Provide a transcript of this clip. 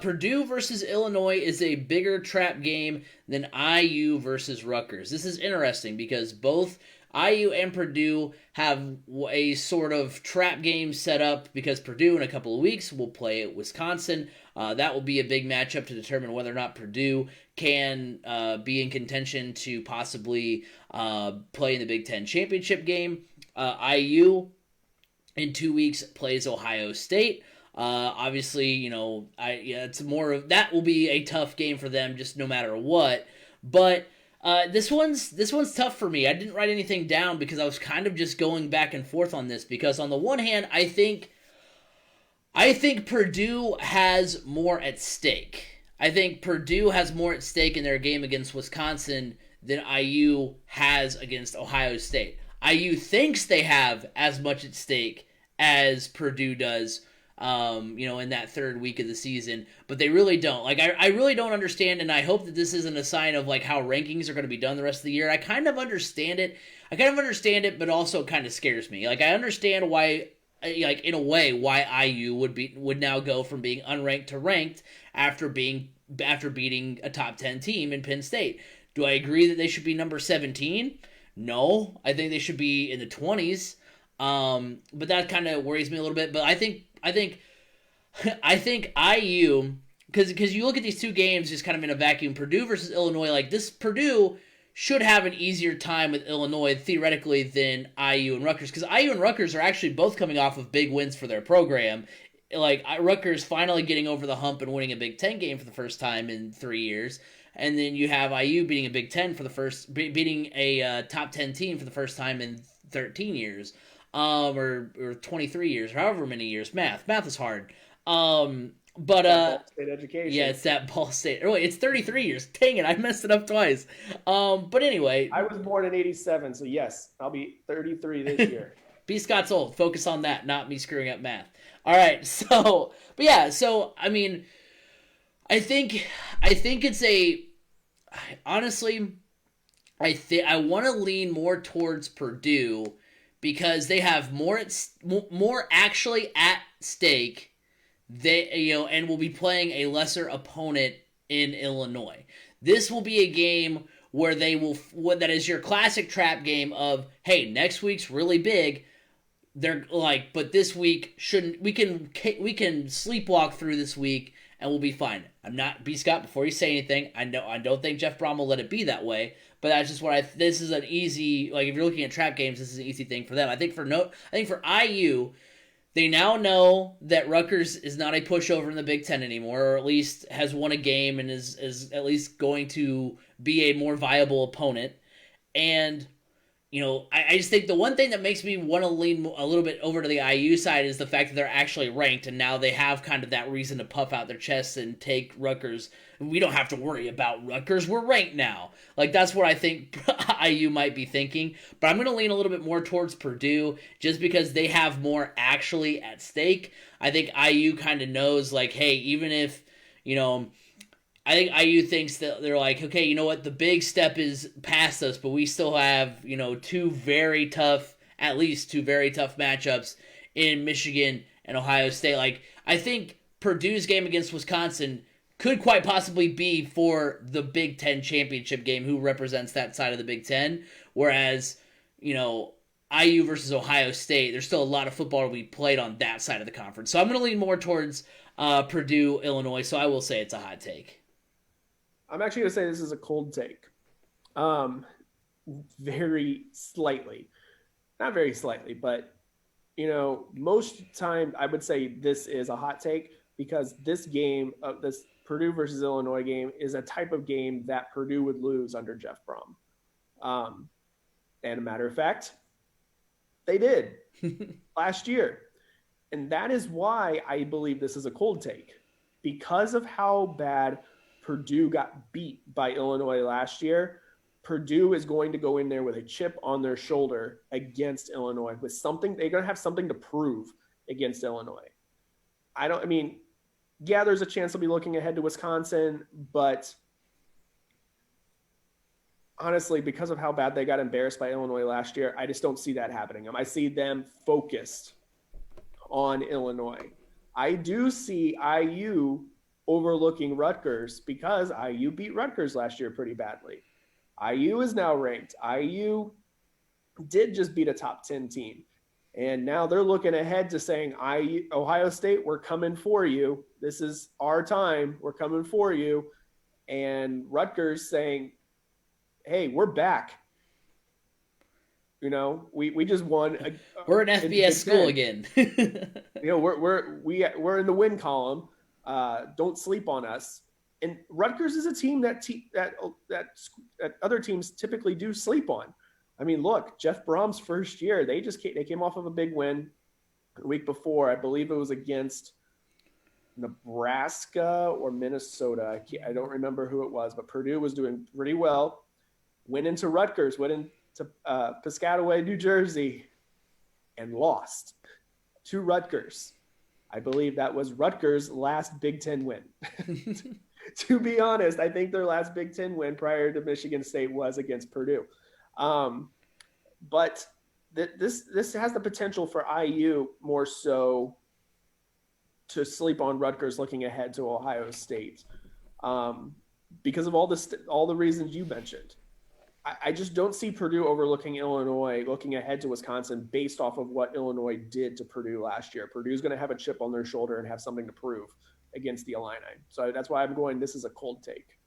Purdue versus Illinois is a bigger trap game than IU versus Rutgers. This is interesting because both IU and Purdue have a sort of trap game set up because Purdue in a couple of weeks will play at Wisconsin. That will be a big matchup to determine whether or not Purdue can be in contention to possibly play in the Big Ten championship game. IU in 2 weeks plays Ohio State. Obviously, it's more of that will be a tough game for them, just no matter what. But this one's tough for me. I didn't write anything down because I was kind of just going back and forth on this. Because on the one hand, I think Purdue has more at stake. I think Purdue has more at stake in their game against Wisconsin than IU has against Ohio State. IU thinks they have as much at stake as Purdue does, in that third week of the season, but they really don't. Like, I really don't understand, and I hope that this isn't a sign of, like, how rankings are going to be done the rest of the year. I kind of understand it. But also it kind of scares me. Like, I understand why, like, in a way, why IU would now go from being unranked to ranked after beating a top 10 team in Penn State. Do I agree that they should be number 17? No. I think they should be in the 20s. But that kind of worries me a little bit. But I think IU, because you look at these two games just kind of in a vacuum. Purdue versus Illinois, like this Purdue should have an easier time with Illinois theoretically than IU and Rutgers, because IU and Rutgers are actually both coming off of big wins for their program. Like Rutgers finally getting over the hump and winning a Big Ten game for the first time in 3 years. And then you have IU beating a Big Ten beating a top 10 team for the first time in 13 years. Or 23 years, or however many years. Math is hard. Ball State education. Yeah, it's that Ball State. Oh, wait, it's 33 years. Dang it, I messed it up twice. But anyway, I was born in '87, so yes, I'll be 33 this year. B. Scott's old. Focus on that, not me screwing up math. All right, so I mean, I think it's honestly, I want to lean more towards Purdue, because they have more actually at stake. And will be playing a lesser opponent in Illinois. This will be a game where that is your classic trap game of, hey, next week's really big. They're like, but this week we can sleepwalk through this week and we'll be fine. I'm not B. Scott, before you say anything, I don't think Jeff Brom will let it be that way. But that's just what this is an easy, like, if you're looking at trap games, this is an easy thing for them. I think for IU, they now know that Rutgers is not a pushover in the Big Ten anymore, or at least has won a game and is at least going to be a more viable opponent. And I just think the one thing that makes me want to lean a little bit over to the IU side is the fact that they're actually ranked, and now they have kind of that reason to puff out their chests and take Rutgers. We don't have to worry about Rutgers. We're ranked now. Like, that's what I think IU might be thinking. But I'm going to lean a little bit more towards Purdue just because they have more actually at stake. I think IU kind of knows, like, hey, even if, I think IU thinks that they're like, okay, you know what? The big step is past us, but we still have, at least two very tough matchups in Michigan and Ohio State. Like, I think Purdue's game against Wisconsin could quite possibly be for the Big Ten championship game, who represents that side of the Big Ten. Whereas, IU versus Ohio State, there's still a lot of football to be played on that side of the conference. So I'm going to lean more towards Purdue, Illinois. So I will say it's a hot take. I'm actually going to say this is a cold take. Very slightly. Not very slightly, but, most time I would say this is a hot take because this game, this Purdue versus Illinois game, is a type of game that Purdue would lose under Jeff Brom. And a matter of fact, they did last year. And that is why I believe this is a cold take. Because of how bad Purdue got beat by Illinois last year, Purdue is going to go in there with a chip on their shoulder against Illinois with something. They're going to have something to prove against Illinois. There's a chance they'll be looking ahead to Wisconsin, but honestly, because of how bad they got embarrassed by Illinois last year, I just don't see that happening. I see them focused on Illinois. I do see IU overlooking Rutgers because IU beat Rutgers last year pretty badly. IU is now ranked. IU did just beat a top 10 team. And now they're looking ahead to saying, Ohio State, we're coming for you. This is our time. We're coming for you. And Rutgers saying, hey, we're back. You know, we just won. We're an FBS school again. We're in the win column. Don't sleep on us. And Rutgers is a team that other teams typically do sleep on. I mean, look, Jeff Brom's first year, they came off of a big win the week before. I believe it was against Nebraska or Minnesota. I don't remember who it was, but Purdue was doing pretty well. Went into Rutgers, went into Piscataway, New Jersey, and lost to Rutgers. I believe that was Rutgers' last Big Ten win. To be honest, I think their last Big Ten win prior to Michigan State was against Purdue. But this has the potential for IU more so to sleep on Rutgers looking ahead to Ohio State because of all the reasons you mentioned. I just don't see Purdue overlooking Illinois looking ahead to Wisconsin based off of what Illinois did to Purdue last year. Purdue's going to have a chip on their shoulder and have something to prove against the Illini. So that's why I'm going, this is a cold take.